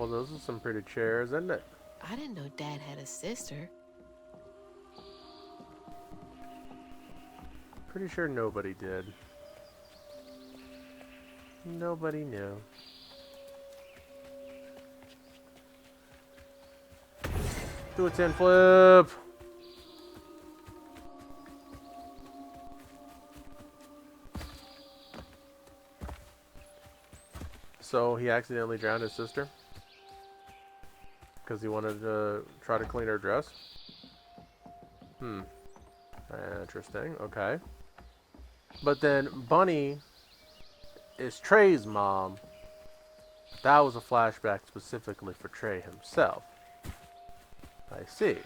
Well, those are some pretty chairs, isn't it? I didn't know Dad had a sister. Pretty sure nobody did. Nobody knew. Do a 10 flip! So he accidentally drowned his sister? Because he wanted to try to clean her dress? Interesting, okay. But then Bunny is Trey's mom. That was a flashback specifically for Trey himself. I see.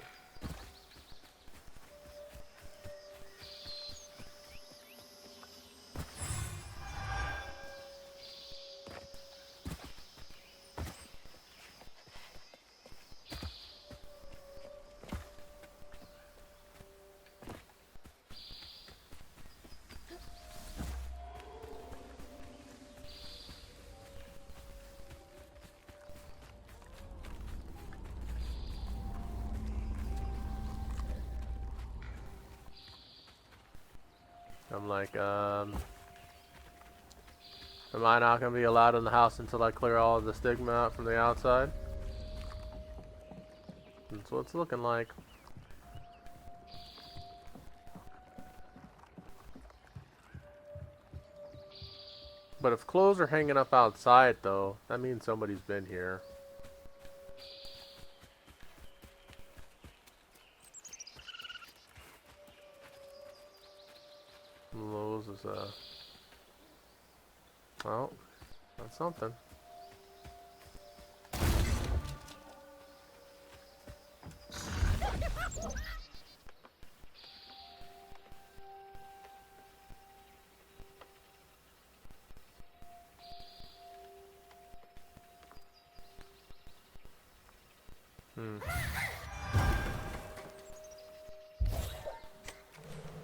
I'm like, am I not going to be allowed in the house until I clear all of the stigma out from the outside? That's what it's looking like. But if clothes are hanging up outside, though, that means somebody's been here. Lowe's is oh, that's something.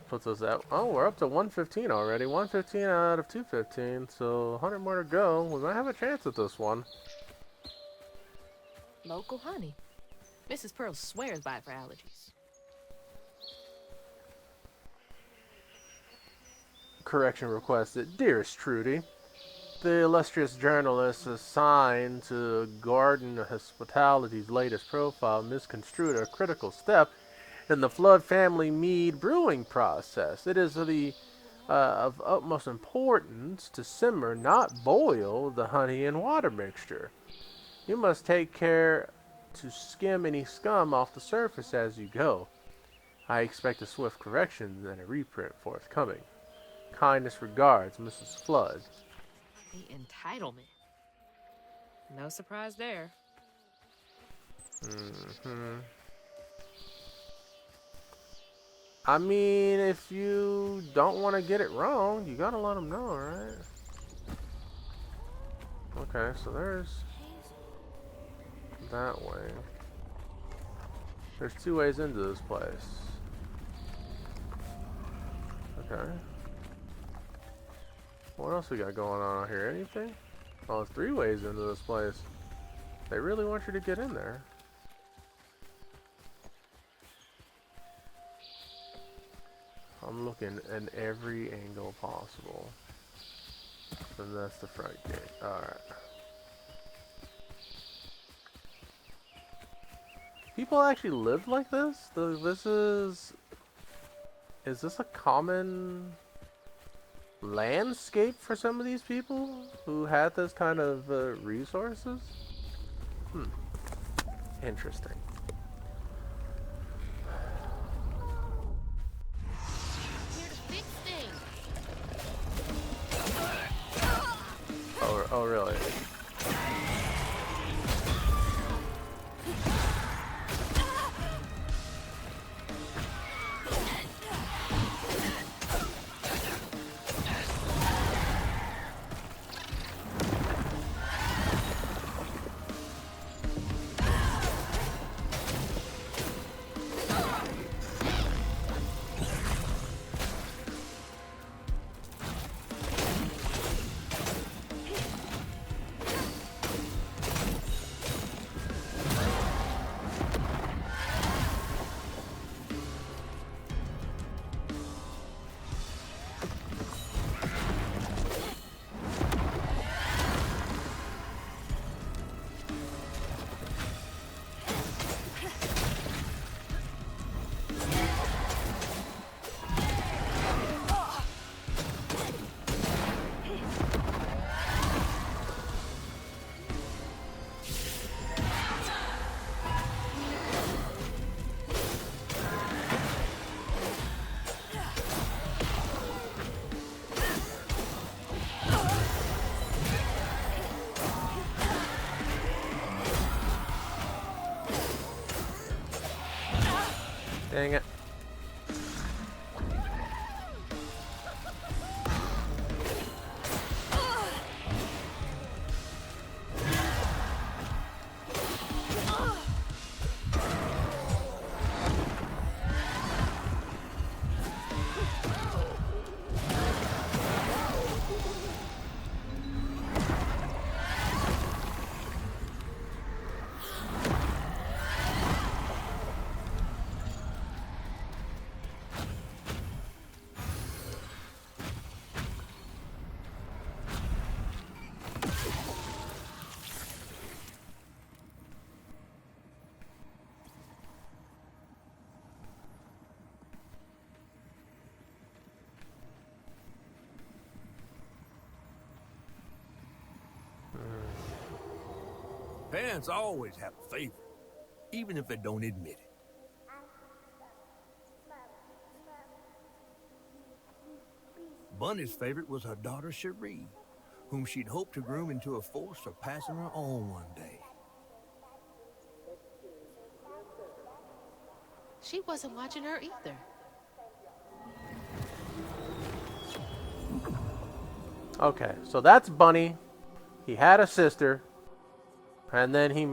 Puts us at, oh, we're up to 115 already. 115 out of 215, so 100 more to go. We might have a chance at this one. Local honey. Mrs. Pearl swears by it for allergies. Correction requested. Dearest Trudy, the illustrious journalist assigned to Garden Hospitality's latest profile misconstrued a critical step in the Flood family mead brewing process. It is of utmost importance to simmer, not boil, the honey and water mixture. You must take care to skim any scum off the surface as you go. I expect a swift correction and a reprint forthcoming. Kindest regards, Mrs. Flood. The entitlement. No surprise there. I mean, if you don't want to get it wrong, you gotta let them know, right? Okay, so there's that way. There's two ways into this place. Okay. What else we got going on out here? Anything? Oh, three ways into this place. They really want you to get in there. I'm looking in every angle possible. And that's the front gate. Alright. People actually lived like this? This is this a common landscape for some of these people who had this kind of resources? Interesting. Oh, really? Dang it. Parents always have a favorite, even if they don't admit it. Bunny's favorite was her daughter Cherie, whom she'd hoped to groom into a force surpassing her own one day. She wasn't watching her either. Okay, so that's Bunny. He had a sister. And then he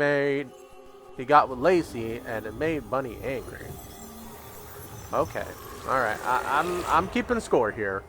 got with Lacey, and it made Bunny angry. Okay, all right. I'm keeping score here.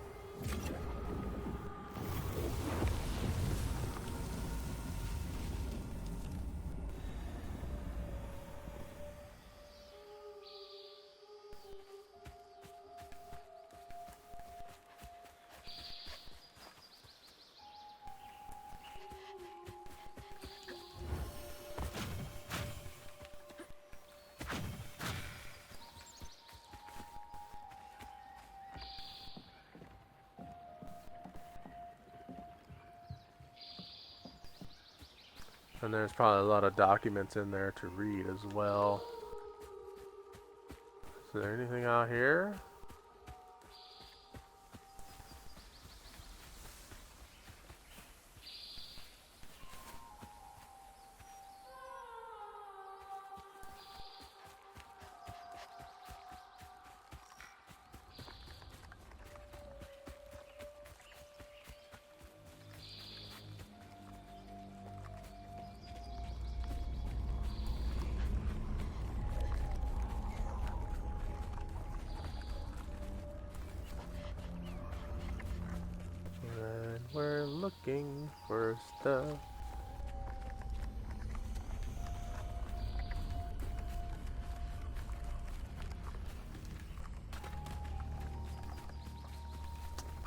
And there's probably a lot of documents in there to read as well. Is there anything out here? We're looking for stuff.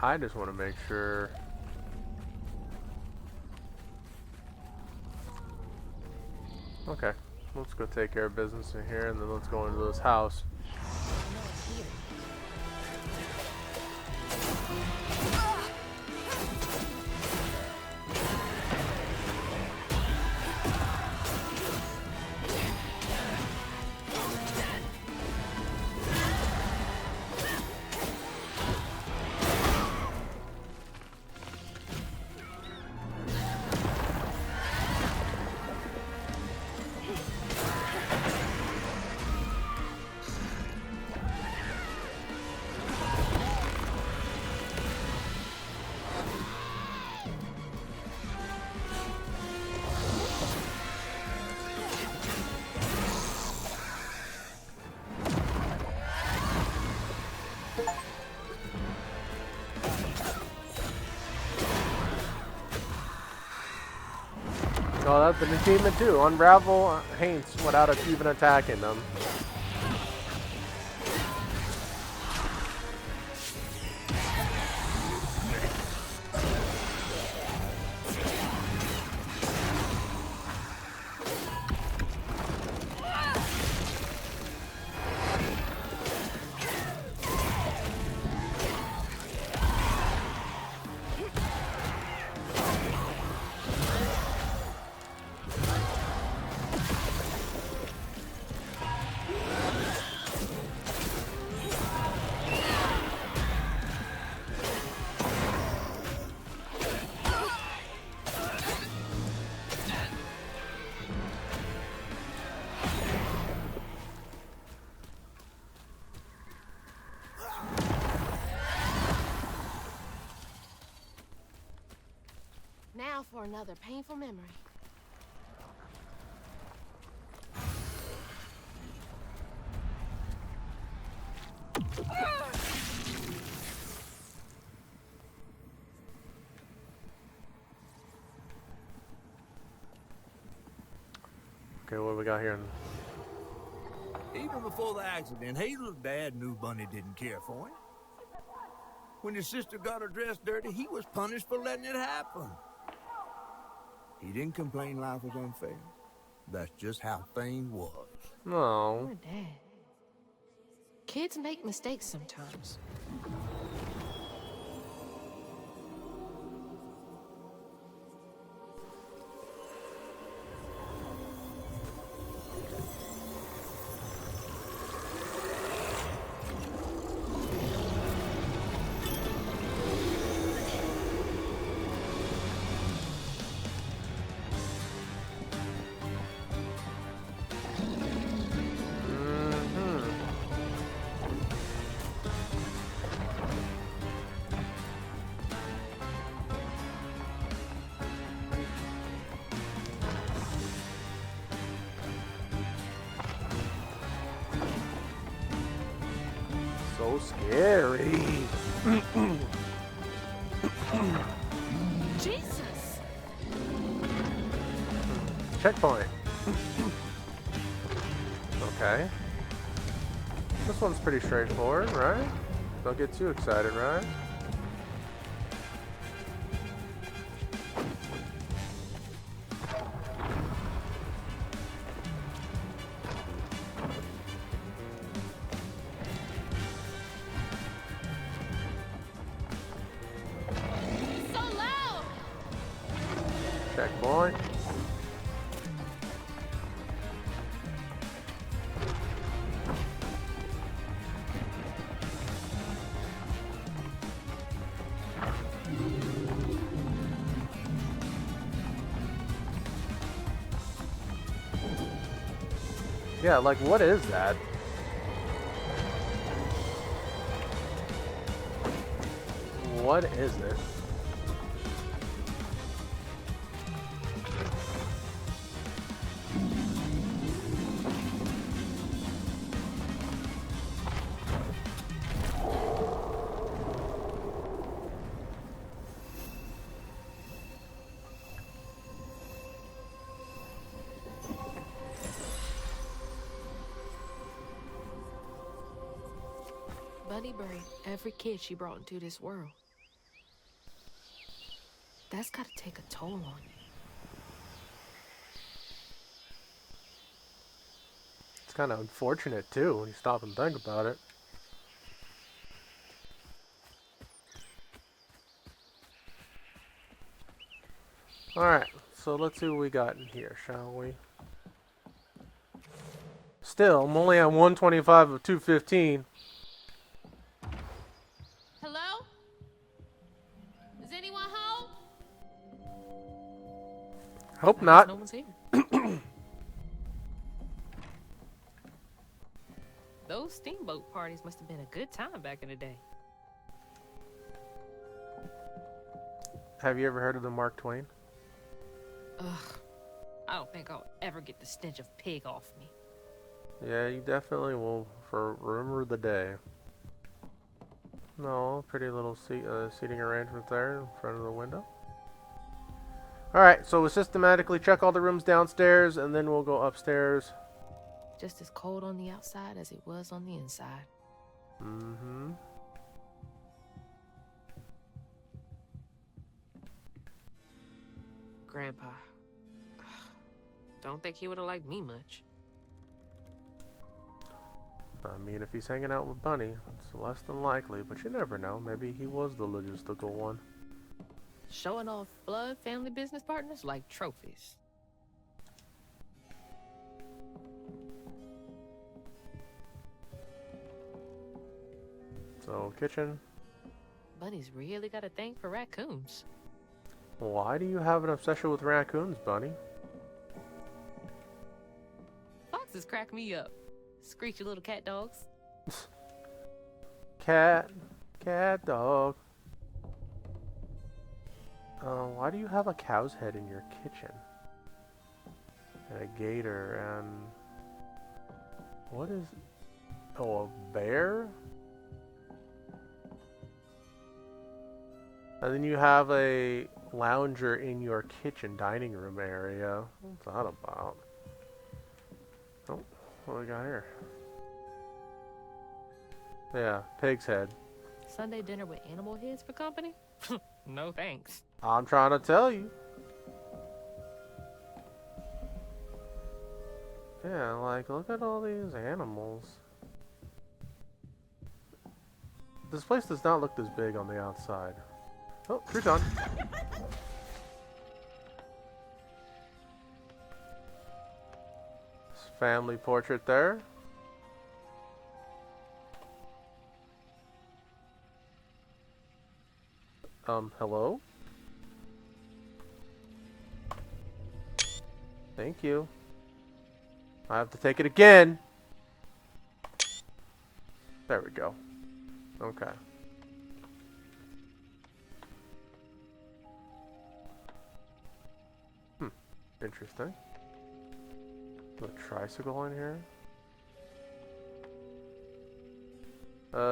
I just want to make sure. Okay, let's go take care of business in here, and then let's go into this house. Oh, that's an achievement too. Unravel Haints without even attacking them. for another painful memory. Okay, what do we got here? Even before the accident, Hazel's dad knew Bunny didn't care for him. When his sister got her dress dirty, he was punished for letting it happen. He didn't complain life was unfair. That's just how things was. No. Poor Dad. Kids make mistakes sometimes. So scary. Jesus! Checkpoint. Okay. This one's pretty straightforward, right? Don't get too excited, right? So loud! Checkpoint. Yeah, like, what is that? What is it? Bunny buried every kid she brought into this world. That's gotta take a toll on you. It's kind of unfortunate, too, when you stop and think about it. Alright, so let's see what we got in here, shall we? Still, I'm only at 125 of 215. Hello? Is anyone home? Hope I guess not. No one's here. Those steamboat parties must have been a good time back in the day. Have you ever heard of the Mark Twain? Ugh. I don't think I'll ever get the stench of pig off me. Yeah, you definitely will for remember the day. No, pretty little seating arrangement there in front of the window. Alright, so we'll systematically check all the rooms downstairs, and then we'll go upstairs. Just as cold on the outside as it was on the inside. Mm-hmm. Grandpa. Don't think he would have liked me much. I mean, if he's hanging out with Bunny, it's less than likely, but you never know. Maybe he was the logistical one. Showing off blood family business partners like trophies. So, kitchen. Bunny's really got a thing for raccoons. Why do you have an obsession with raccoons, Bunny? Foxes crack me up. Screechy little cat dogs. Cat dog. Why do you have a cow's head in your kitchen? And a gator and... What is... Oh, a bear? And then you have a lounger in your kitchen dining room area. What's that about? Oh, what do we got here? Yeah, pig's head. Sunday dinner with animal heads for company? No thanks. I'm trying to tell you. Yeah, like, look at all these animals. This place does not look this big on the outside. Oh, crouton. Family portrait there. Hello? Thank you. I have to take it again. There we go. Okay. Interesting. A tricycle in here.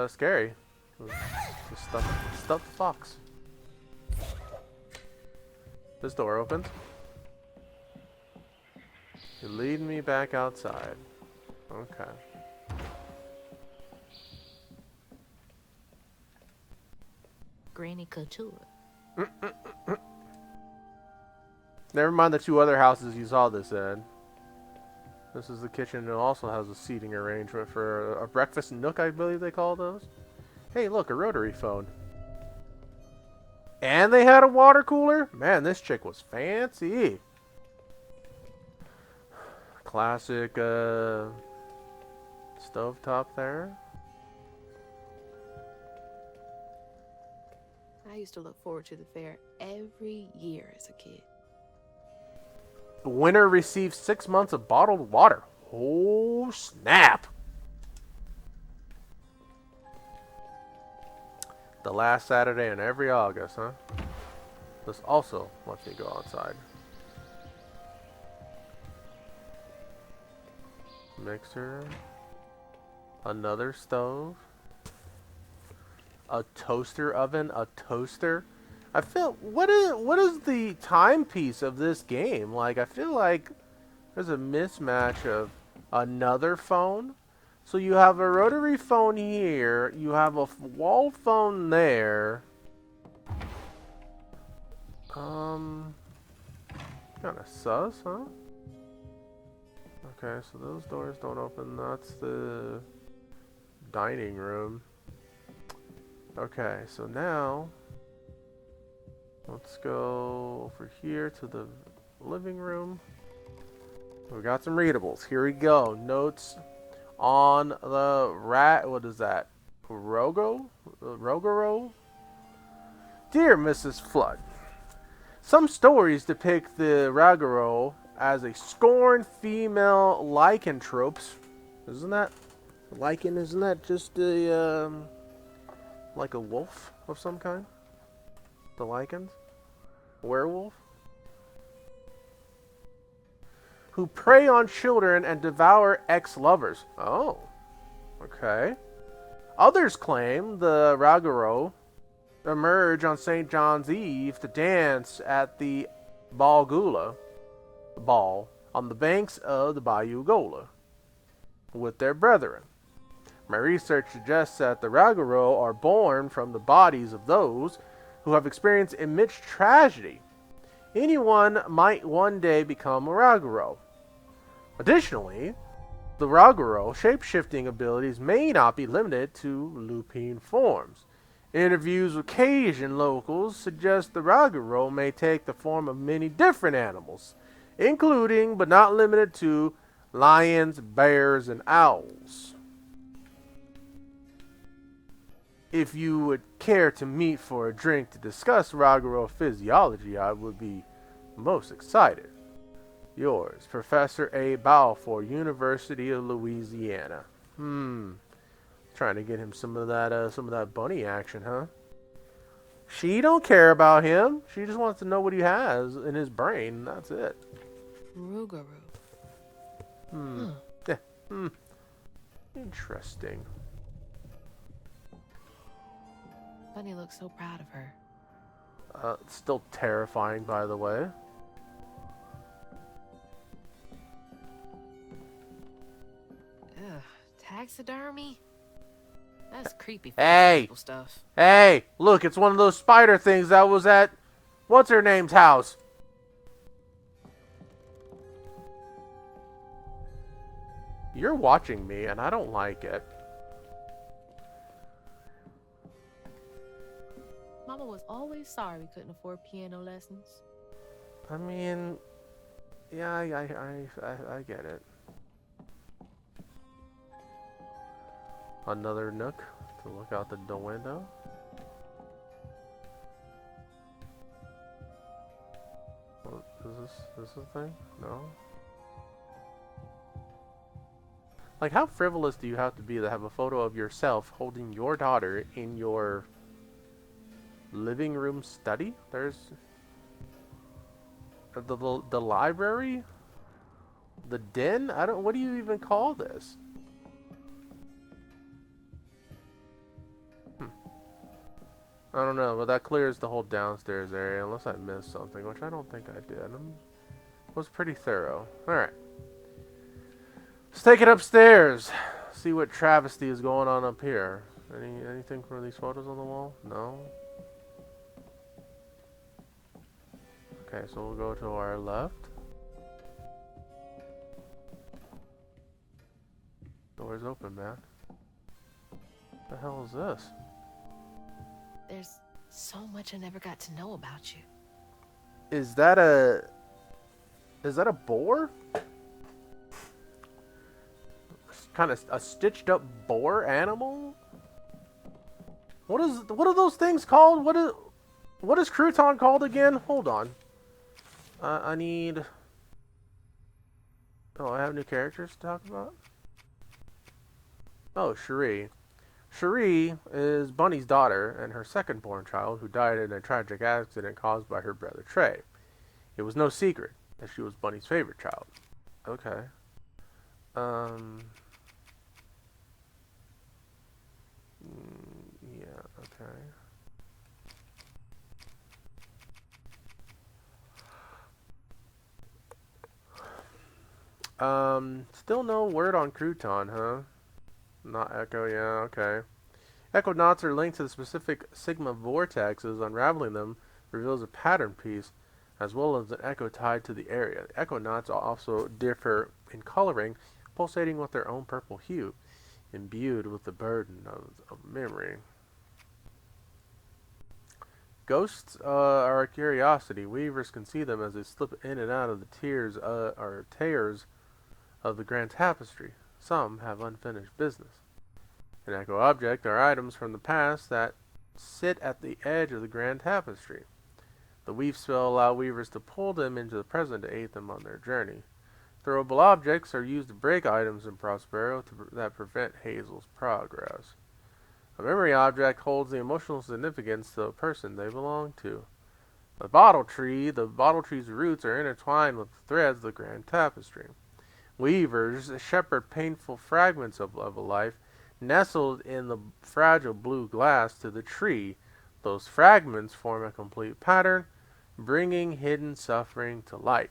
Scary. Just stuffed fox. This door opens. You're leading me back outside. Okay. Granny Couture. Never mind the two other houses you saw this in. This is the kitchen. It also has a seating arrangement for a breakfast nook, I believe they call those. Hey, look, a rotary phone. And they had a water cooler? Man, this chick was fancy. Classic stovetop there. I used to look forward to the fair every year as a kid. The winner receives 6 months of bottled water. Oh, snap. The last Saturday in every August, huh? This also lets me go outside. Mixer. Another stove. A toaster oven. A toaster. I feel... What is the timepiece of this game? Like, I feel like there's a mismatch of another phone. So you have a rotary phone here. You have a wall phone there. Kind of sus, huh? Okay, so those doors don't open. That's the dining room. Okay, so now let's go over here to the living room. We got some readables. Here we go. Notes on the what is that? Rogoro? Dear Mrs. Flood, some stories depict the Ragaro as a scorned female lycanthropes. Isn't that lichen? Isn't that just a like a wolf of some kind? The lichens? Werewolf? Who prey on children and devour ex-lovers. Oh, okay. Others claim the Ragaro emerge on St. John's Eve to dance at the Ball on the banks of the Bayou Gola with their brethren. My research suggests that the Ragaro are born from the bodies of those who have experienced immense tragedy. Anyone might one day become a Ragaro. Additionally, the Ragaro shape-shifting abilities may not be limited to lupine forms. Interviews with Cajun locals suggest the Ragaro may take the form of many different animals, including but not limited to lions, bears, and owls. If you would care to meet for a drink to discuss Ragaro physiology, I would be most excited. Yours, Professor A. Balfour, University of Louisiana. Trying to get him some of that bunny action, huh? She don't care about him. She just wants to know what he has in his brain. That's it. Rougarou. Hmm. Huh. Yeah. Hmm. Interesting. Bunny looks so proud of her. Still terrifying, by the way. Ugh, taxidermy? That's creepy Hey! people stuff. Hey! Look, it's one of those spider things that was at what's-her-name's house. You're watching me, and I don't like it. Mama was always sorry we couldn't afford piano lessons. I mean, yeah, I get it. Another nook to look out the window. What, is this a thing? No. Like, how frivolous do you have to be to have a photo of yourself holding your daughter in your living room study? There's the library, the den. I don't. What do you even call this? I don't know, but that clears the whole downstairs area, unless I missed something, which I don't think I did. Was pretty thorough. All right, let's take it upstairs. See what travesty is going on up here. Anything from these photos on the wall? No. Okay, so we'll go to our left. Door's open, man. What the hell is this? There's so much I never got to know about you. Is that a boar? Kind of a stitched up boar animal? What are those things called? What is crouton called again? Hold on. I need. Oh, I have new characters to talk about. Oh, Cherie. Cherie is Bunny's daughter and her second-born child, who died in a tragic accident caused by her brother Trey. It was no secret that she was Bunny's favorite child. Okay. Yeah, okay. Still no word on crouton, huh? Not echo, yeah, okay. Echo knots are linked to the specific sigma vortexes. Unraveling them reveals a pattern piece, as well as an echo tied to the area. The echo knots also differ in coloring, pulsating with their own purple hue, imbued with the burden of memory. Ghosts are a curiosity. Weavers can see them as they slip in and out of the tiers or tears of the grand tapestry. Some have unfinished business. An echo object are items from the past that sit at the edge of the grand tapestry. The weave spell allows weavers to pull them into the present to aid them on their journey. Throwable objects are used to break items in Prospero that prevent Hazel's progress. A memory object holds the emotional significance to a person they belong to. The bottle tree's roots are intertwined with the threads of the grand tapestry. Weavers shepherd painful fragments of a life nestled in the fragile blue glass to the tree. Those fragments form a complete pattern, bringing hidden suffering to light.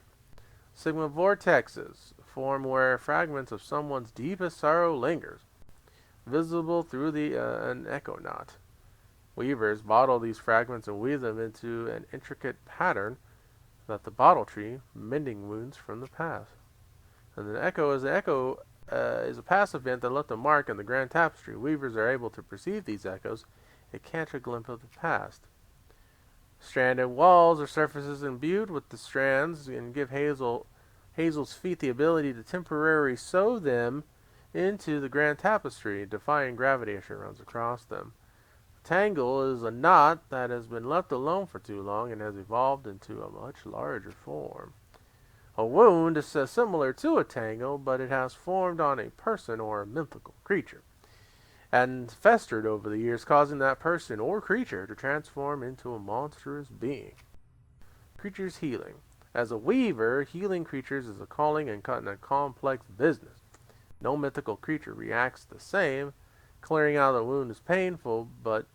Sigma vortexes form where fragments of someone's deepest sorrow lingers, visible through an echo knot. Weavers bottle these fragments and weave them into an intricate pattern that the bottle tree, mending wounds from the past. And an echo is a past event that left a mark in the grand tapestry. Weavers are able to perceive these echoes and catch a glimpse of the past. Stranded walls are surfaces imbued with the strands and give Hazel's feet the ability to temporarily sew them into the grand tapestry, defying gravity as she runs across them. A tangle is a knot that has been left alone for too long and has evolved into a much larger form. A wound is similar to a tangle, but it has formed on a person or a mythical creature. and festered over the years, causing that person or creature to transform into a monstrous being. Creatures healing. As a weaver, healing creatures is a calling and a complex business. No mythical creature reacts the same. Clearing out the wound is painful, but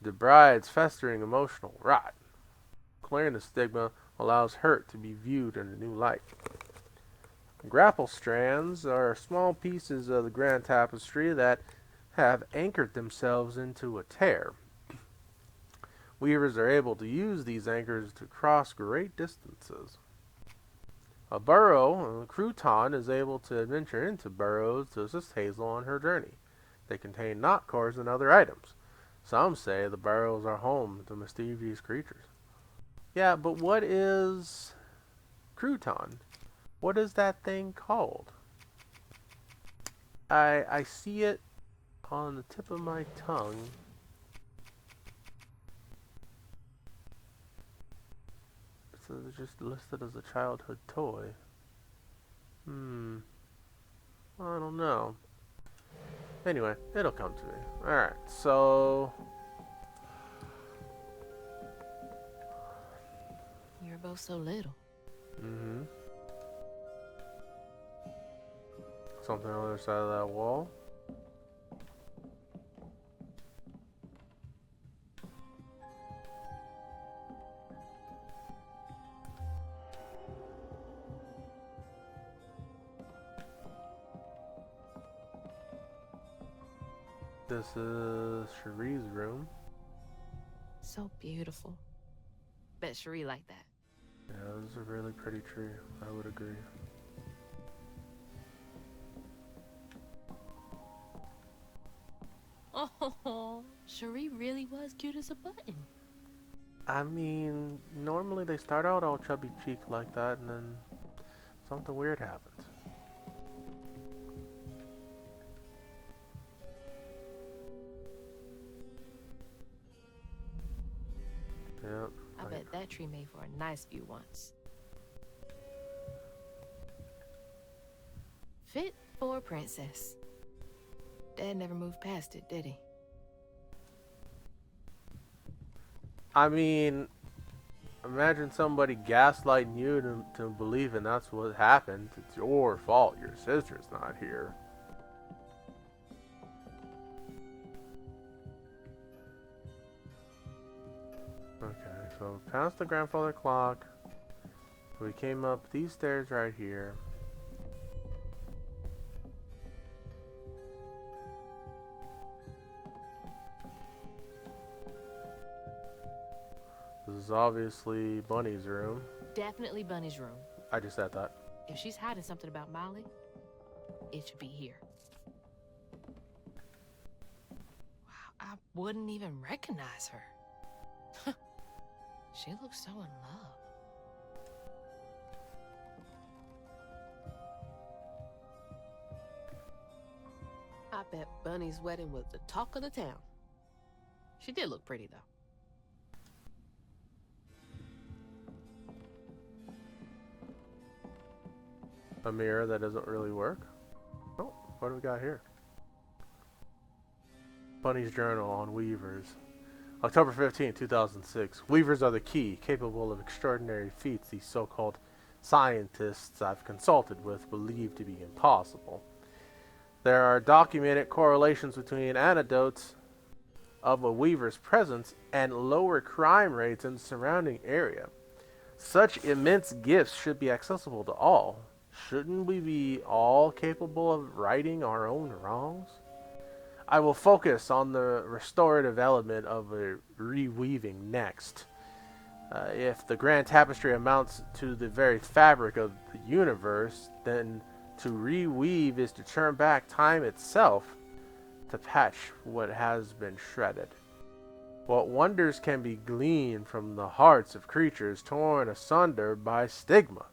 debrides festering emotional rot. Clearing the stigma allows hurt to be viewed in a new light. Grapple strands are small pieces of the grand tapestry that have anchored themselves into a tear. Weavers are able to use these anchors to cross great distances. A burrow, a crouton, is able to venture into burrows to assist Hazel on her journey. They contain knot cores and other items. Some say the burrows are home to mischievous creatures. Yeah, but what is crouton? What is that thing called? I see it on the tip of my tongue. It's just listed as a childhood toy. I don't know. Anyway, it'll come to me. Alright, so... You were both so little. Something on the other side of that wall. This is Cherie's room. So beautiful. Bet Cherie like that. Yeah, this is a really pretty tree. I would agree. Oh, Cherie really was cute as a button. I mean, normally they start out all chubby cheek like that, and then something weird happens. Yep. I bet that tree made for a nice view once. Fit for a princess. Dad never moved past it, did he? I mean, imagine somebody gaslighting you to believing that's what happened. It's your fault. Your sister's not here. Okay, so past the grandfather clock. We came up these stairs right here. This is obviously Bunny's room. Definitely Bunny's room. I just said that. If she's hiding something about Molly, it should be here. Wow, I wouldn't even recognize her. She looks so in love. I bet Bunny's wedding was the talk of the town. She did look pretty, though. A mirror that doesn't really work. Oh, what do we got here? Bunny's journal on weavers. October 15, 2006. Weavers are the key, capable of extraordinary feats these so-called scientists I've consulted with believe to be impossible. There are documented correlations between anecdotes of a weaver's presence and lower crime rates in the surrounding area. Such immense gifts should be accessible to all. Shouldn't we be all capable of righting our own wrongs? I will focus on the restorative element of a reweaving next. If the grand tapestry amounts to the very fabric of the universe, then to reweave is to turn back time itself to patch what has been shredded. What wonders can be gleaned from the hearts of creatures torn asunder by stigma?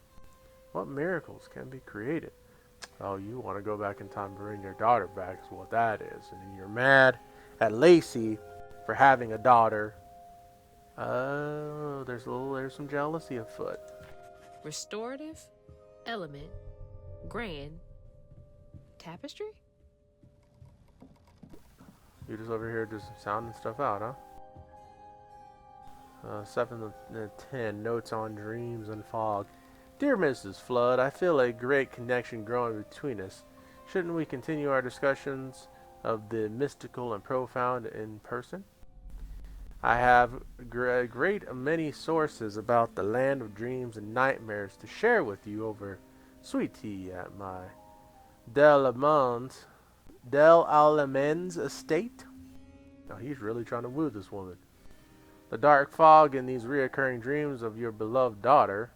What miracles can be created? Oh, you want to go back in time to bring your daughter back is what that is. And you're mad at Lacey for having a daughter. Oh, there's some jealousy afoot. Restorative, element, grand, tapestry? You just over here just sounding stuff out, huh? 7 to 10. Notes on dreams and fog. Dear Mrs. Flood, I feel a great connection growing between us. Shouldn't we continue our discussions of the mystical and profound in person? I have a great many sources about the land of dreams and nightmares to share with you over sweet tea at my Del Alemen's estate. Now he's really trying to woo this woman. The dark fog in these reoccurring dreams of your beloved daughter.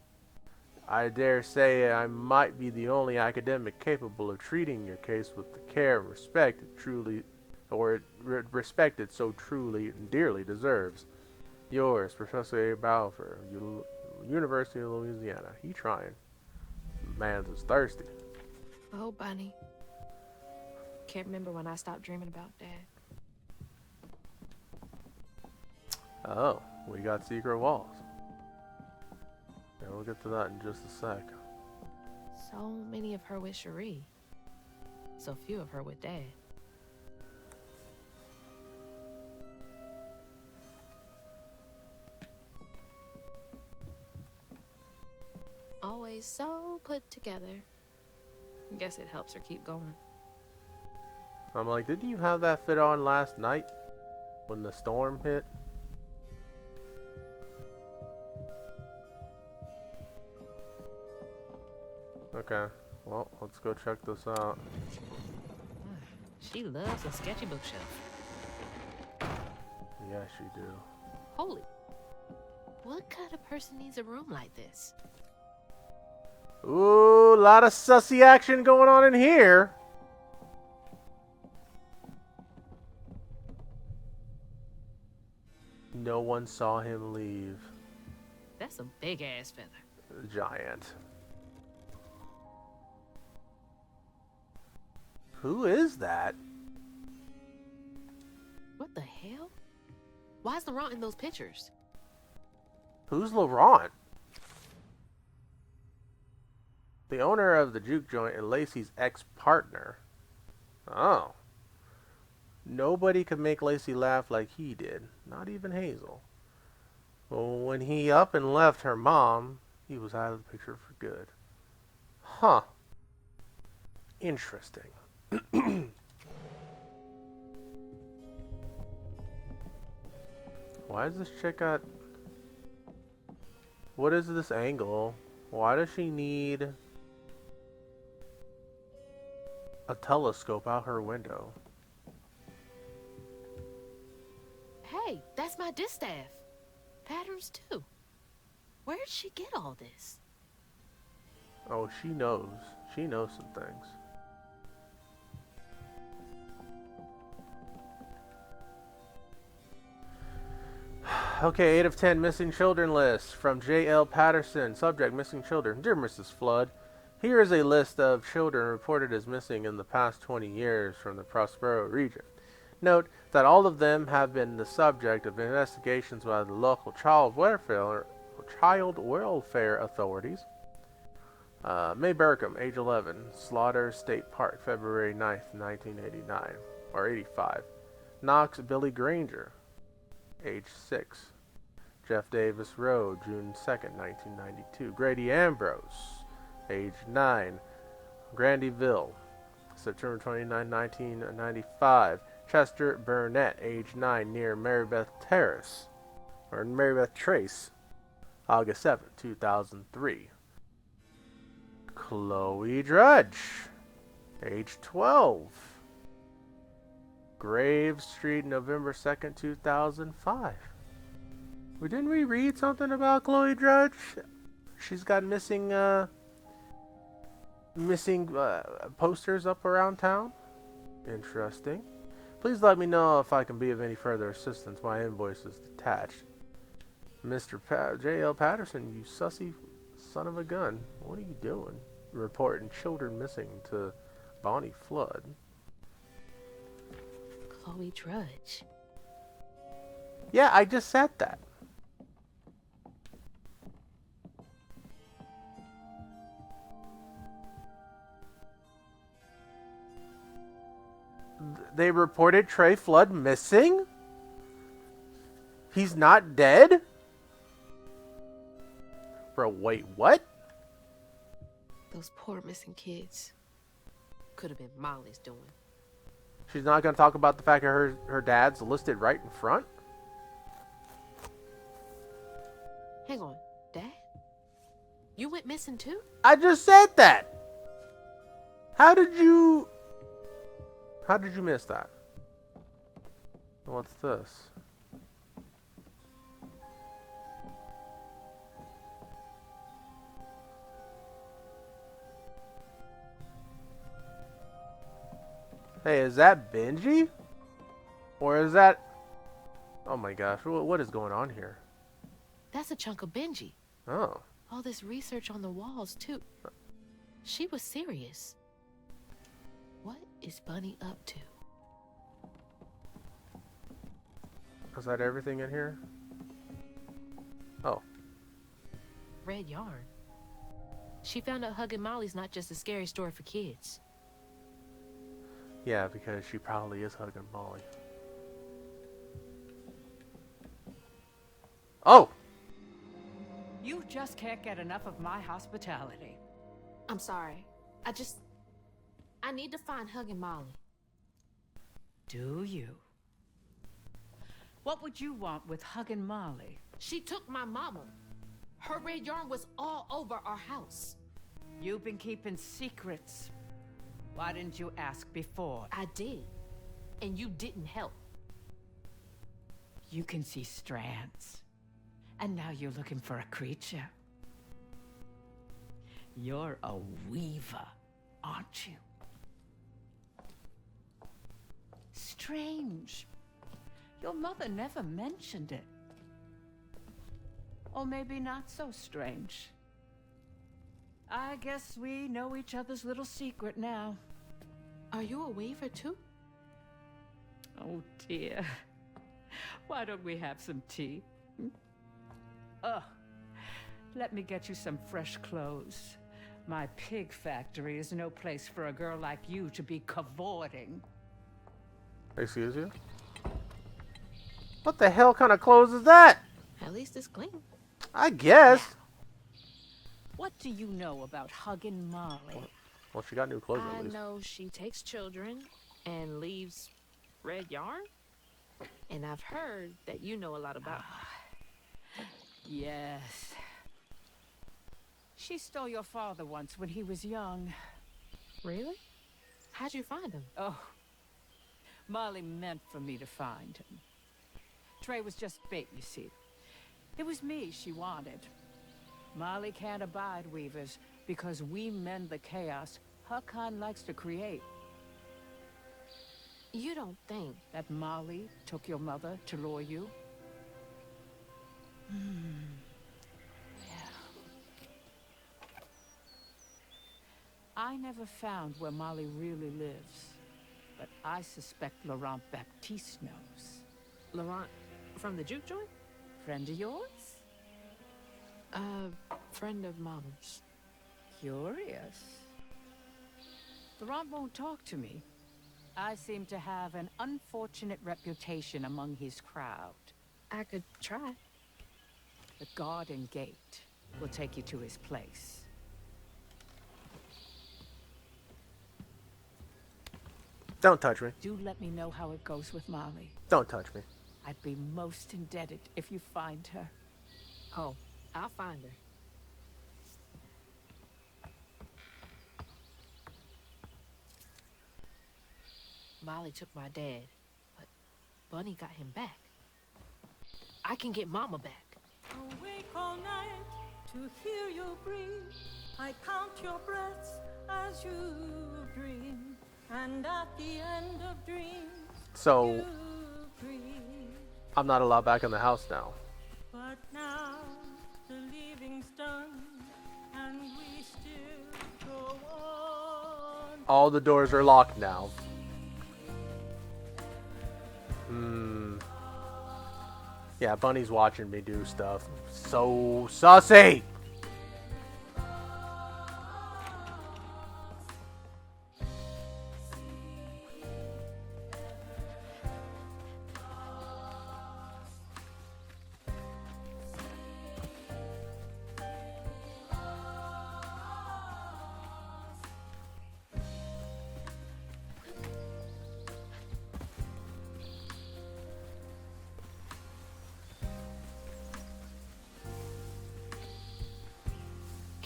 I dare say I might be the only academic capable of treating your case with the care and respect it so truly and dearly deserves. Yours, Professor A. Balfour, University of Louisiana. He trying. Man's is thirsty. Oh, Bunny. Can't remember when I stopped dreaming about Dad. Oh, we got secret walls. Yeah, we'll get to that in just a sec. So many of her with Cherie. So few of her with Dad. Always so put together. Guess it helps her keep going. I'm like, didn't you have that fit on last night when the storm hit? Okay, well, let's go check this out. She loves a sketchy bookshelf. Yeah, she do. Holy. What kind of person needs a room like this? Ooh, a lot of sussy action going on in here. No one saw him leave. That's a big ass feather. Giant. Who is that? What the hell? Why's Laurent in those pictures? Who's Laurent? The owner of the juke joint and Lacey's ex-partner. Oh. Nobody could make Lacey laugh like he did. Not even Hazel. Well, when he up and left her mom, he was out of the picture for good. Huh. Interesting. Why is this chick at... What is this angle? Why does she need a telescope out her window? Hey, that's my distaff. Patterns too. Where'd she get all this? Oh, she knows. She knows some things. Okay, 8 of 10 missing children list from J.L. Patterson. Subject, missing children. Dear Mrs. Flood, here is a list of children reported as missing in the past 20 years from the Prospero region. Note that all of them have been the subject of investigations by the local child welfare authorities. May Burkham, age 11, Slaughter State Park, February 9th, 1989, or 85. Knox Billy Granger, age 6. Jeff Davis Road, June 2nd, 1992. Grady Ambrose, age 9. Grandyville, September 29, 1995. Chester Burnett, age 9, near Marybeth Terrace, or Marybeth Trace, August 7, 2003. Chloe Drudge, age 12. Graves Street, November 2nd, 2005. Didn't we read something about Chloe Drudge? She's got missing posters up around town. Interesting. Please let me know if I can be of any further assistance. My invoice is detached. Mr. J.L. Patterson, you sussy son of a gun. What are you doing? Reporting children missing to Bonnie Flood. Chloe Drudge. Yeah, I just said that. They reported Trey Flood missing? He's not dead? Bro, wait, what? Those poor missing kids. Could have been Molly's doing. She's not going to talk about the fact that her dad's listed right in front? Hang on, Dad? You went missing too? I just said that! How did you miss that? What's this? Hey, is that Benji? Or is that... Oh my gosh, what is going on here? That's a chunk of Benji. Oh. All this research on the walls, too. She was serious. What is Bunny up to? Is that everything in here? Oh. Red yarn. She found out hugging Molly's not just a scary story for kids. Yeah, because she probably is hugging Molly. Oh! You just can't get enough of my hospitality. I'm sorry. I need to find hugging Molly. Do you? What would you want with hugging Molly? She took my mama. Her red yarn was all over our house. You've been keeping secrets. Why didn't you ask before? I did. And you didn't help. You can see strands. And now you're looking for a creature. You're a weaver, aren't you? Strange. Your mother never mentioned it. Or maybe not so strange. I guess we know each other's little secret now. Are you a weaver too? Oh dear. Why don't we have some tea? Let me get you some fresh clothes. My pig factory is no place for a girl like you to be cavorting. Excuse you? What the hell kind of clothes is that? At least it's clean. I guess. What do you know about hugging Molly? Well, she got new clothes I at least. know she takes children and leaves red yarn. And I've heard that you know a lot about her. Yes. She stole your father once when he was young. Really? How'd you find him? Oh, Molly meant for me to find him. Trey was just bait, you see. It was me she wanted. Molly can't abide weavers because we mend the chaos her kind likes to create. You don't think That Molly took your mother to lure you? Yeah. I never found where Molly really lives, but I suspect Laurent Baptiste knows. Laurent from the juke joint? Friend of yours? friend of Mom's. Curious. Laurent won't talk to me. I seem to have an unfortunate reputation among his crowd. I could try. The garden gate will take you to his place. Don't touch me. Do let me know how it goes with Molly. Don't touch me. I'd be most indebted if you find her. Oh, I'll find her. Molly took my dad, but Bunny got him back. I can get Mama back. Awake all night to hear you breathe. I count your breaths as you dream. And at the end of dreams, So, you breathe. I'm not allowed back in the house now. But now the leaving's done, and we still go on. All the doors are locked now. Yeah, Bunny's watching me do stuff. So sussy!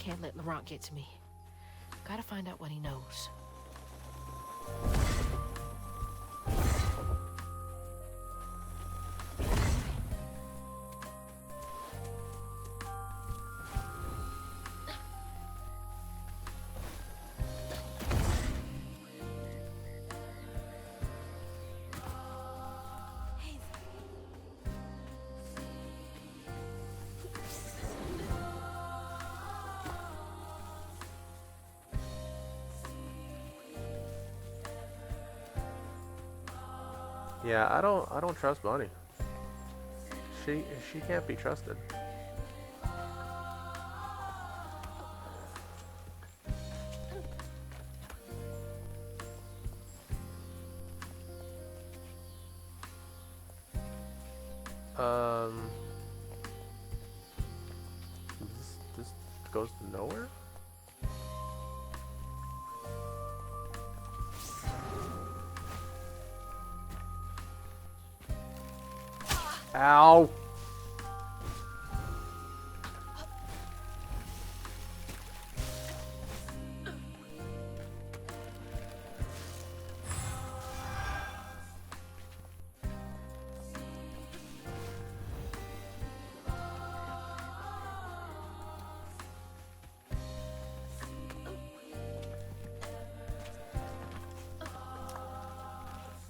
can't let Laurent get to me. Gotta find out what he knows. Yeah, I don't trust Bunny. She can't be trusted. This goes to nowhere? Ow!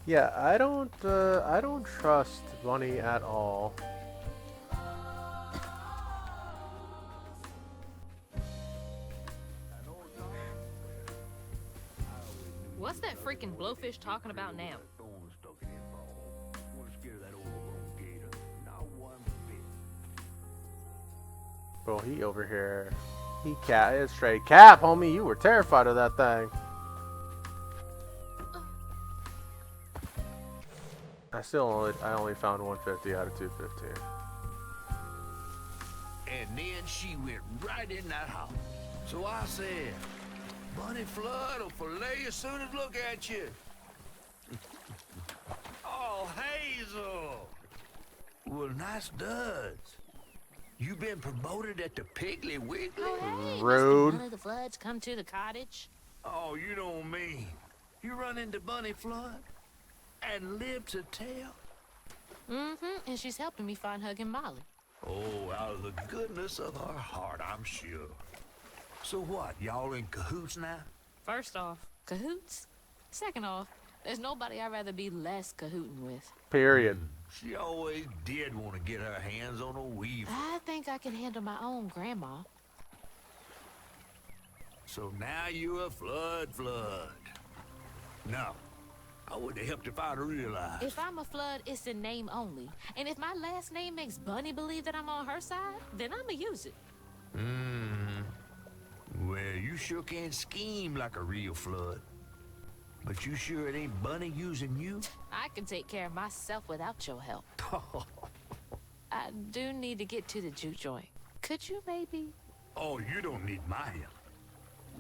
Yeah, I don't trust Bunny at all. What's that freaking blowfish talking about now? Bro, he over here. It's straight cap, homie. You were terrified of that thing. I only found 150 out of 215. And then she went right in that house. So I said, Bunny Flood will fillet you as soon as look at you. Oh, Hazel. Well, nice duds. You been promoted at the Piggly Wiggly? Oh, hey, Rude. must one of the Floods come to the cottage? Oh, you don't mean. You run into Bunny Flood and live to tell? Mm-hmm, and she's helping me find Huggin' Molly. Oh, out of the goodness of her heart, I'm sure. So what, y'all in cahoots now? First off, cahoots? Second off, there's nobody I'd rather be less cahooting with. Period. She always did want to get her hands on a weaver. I think I can handle my own grandma. So now you're a flood. No, I wouldn't have helped if I'd realized. If I'm a Flood, it's in name only. And if my last name makes Bunny believe that I'm on her side, then I'ma use it. Well, you sure can scheme like a real flood. But you sure it ain't Bunny using you? I can take care of myself without your help. I do need to get to the juke joint. Could you maybe? Oh, you don't need my help.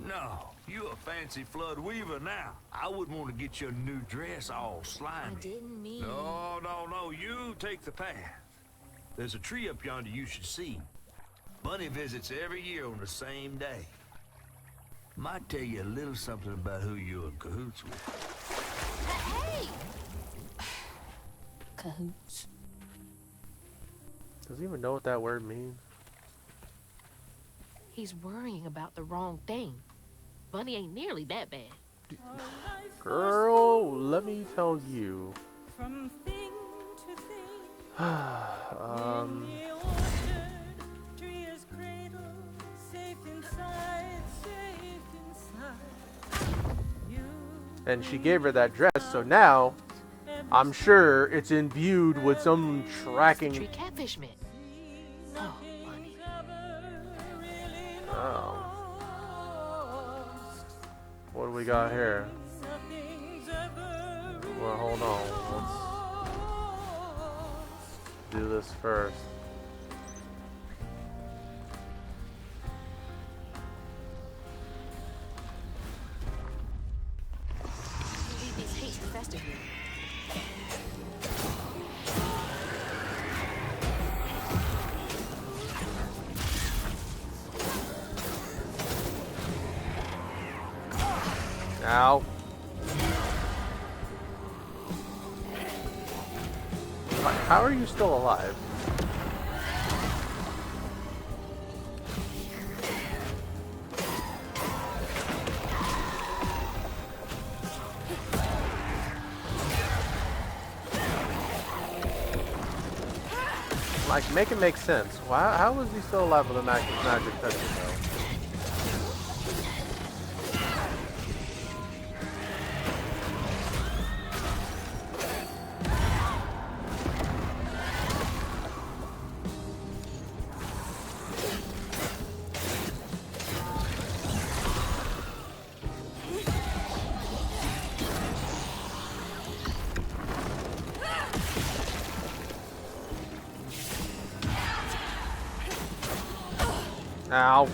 No, you a fancy flood weaver now. I wouldn't want to get your new dress all slimy. I didn't mean... No, you take the path. There's a tree up yonder you should see. Bunny visits every year on the same day. Might tell you a little something about who you're in cahoots with. Hey! Cahoots. Does he even know what that word means? He's worrying about the wrong thing. Bunny ain't nearly that bad. Girl, let me tell you. From thing to thing. um, In the orchard, tree is cradle, safe inside, You and she gave her that dress, so now I'm sure it's imbued with some tracking. Tree catfish meant. Oh, Bunny. Oh. What do we got here? Well, hold on. Let's do this first. Leave these hates to fester here. Ow. How are you still alive? Like, make it make sense. Why? How is he still alive with a magic touch? Ow.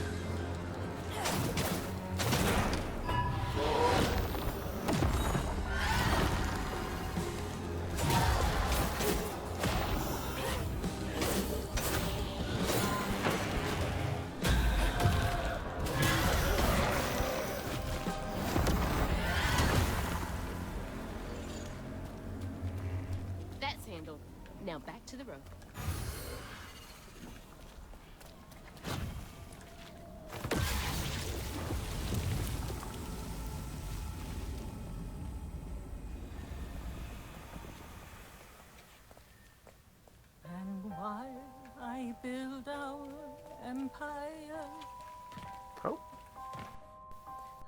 That's handled. Now back to the road. And while I build our empire, Oh,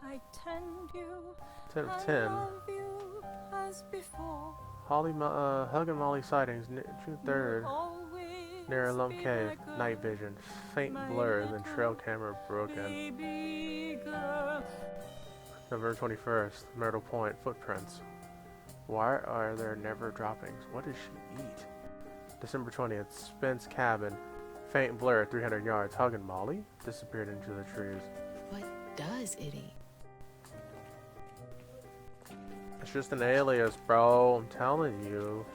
I tend you 10 of and 10. love you as before. Hug and Molly sightings, June 3rd. Always Near a lump be cave, my girl, night vision, faint my blur, then little trail camera broken. baby girl. November 21st, Myrtle Point, footprints. Why are there never droppings? What does she eat? December 20th, Spence cabin, faint blur, 300 yards. Hug and Molly disappeared into the trees. What does it eat? It's just an alias, bro. I'm telling you.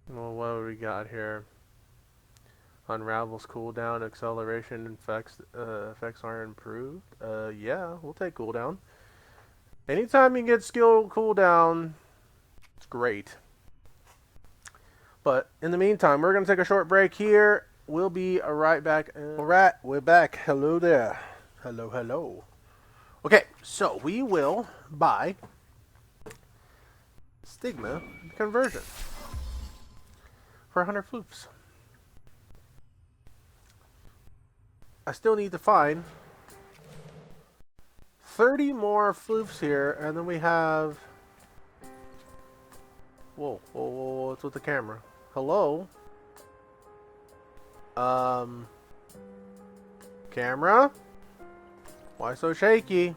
Well, what do we got here? Unravels cooldown, acceleration effects aren't improved. Yeah, we'll take cooldown. Anytime you get skill cooldown, it's great. But in the meantime, we're gonna take a short break here. We'll be right back. Alright, we're back. Hello there. Hello, hello. Okay, so we will buy Stigma conversion for 100 floofs. I still need to find 30 more floofs here, and then we have... Whoa, what's with the camera? Hello? Camera? Why so shaky?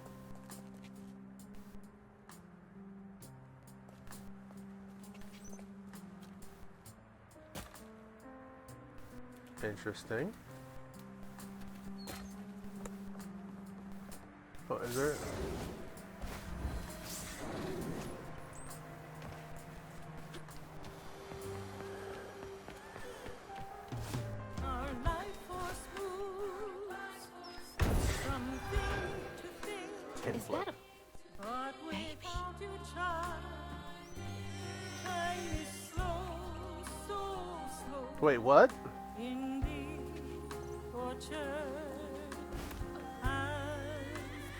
Interesting. Oh, is there? Our life was smooth from thing to thing, Is that a but without you, child, time is slow, so slow. Wait, what? In the orchard as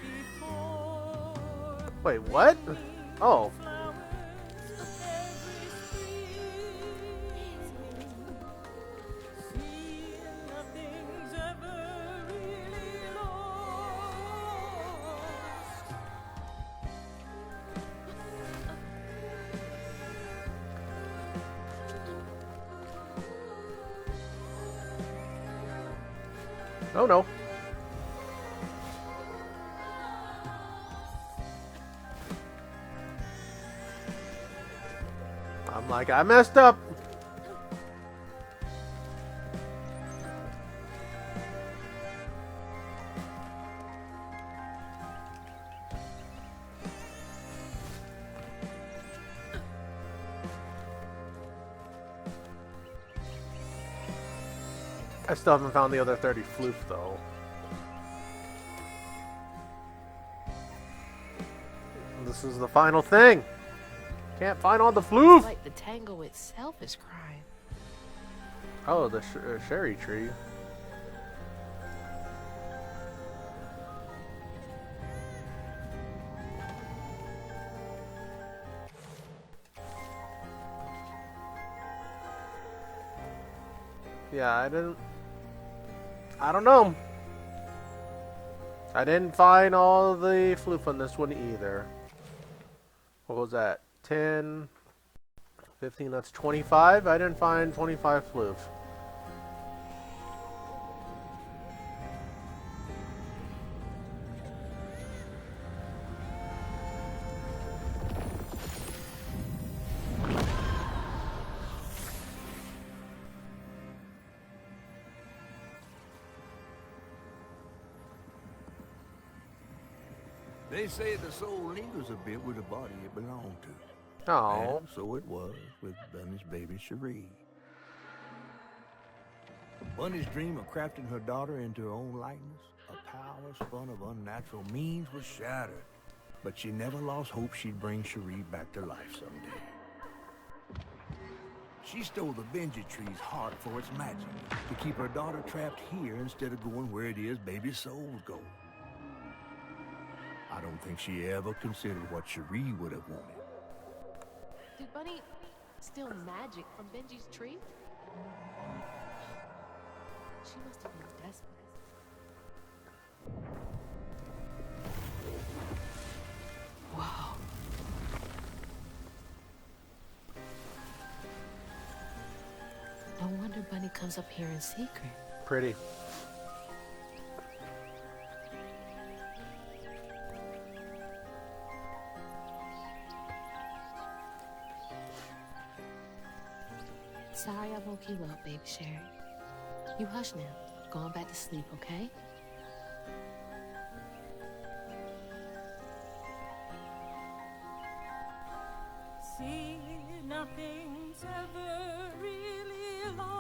before. Wait, what? Oh. Flowers every spring. See, nothing's ever really lost. Oh no. I'm like, I messed up. I still haven't found the other 30 floof though. This is the final thing. Can't find all the floof. Like the tango itself is crying. Oh, the cherry tree. Yeah, I don't know. I didn't find all the floof on this one either. What was that? 10, 15, that's 25. I didn't find 25 floof. They say the soul lingers a bit with the body it belonged to. Oh, And so it was with Bunny's baby Cherie. Bunny's dream of crafting her daughter into her own likeness, a power spun of unnatural means, was shattered. But she never lost hope she'd bring Cherie back to life someday. She stole the Benji tree's heart for its magic, to keep her daughter trapped here instead of going where it is baby souls go. I don't think she ever considered what Cherie would have wanted. Did Bunny steal magic from Benji's tree? She must have been desperate. Wow. No wonder Bunny comes up here in secret. pretty. Sorry I woke you up, baby Sherry. You hush now. Going back to sleep, okay? See, nothing's ever really lost.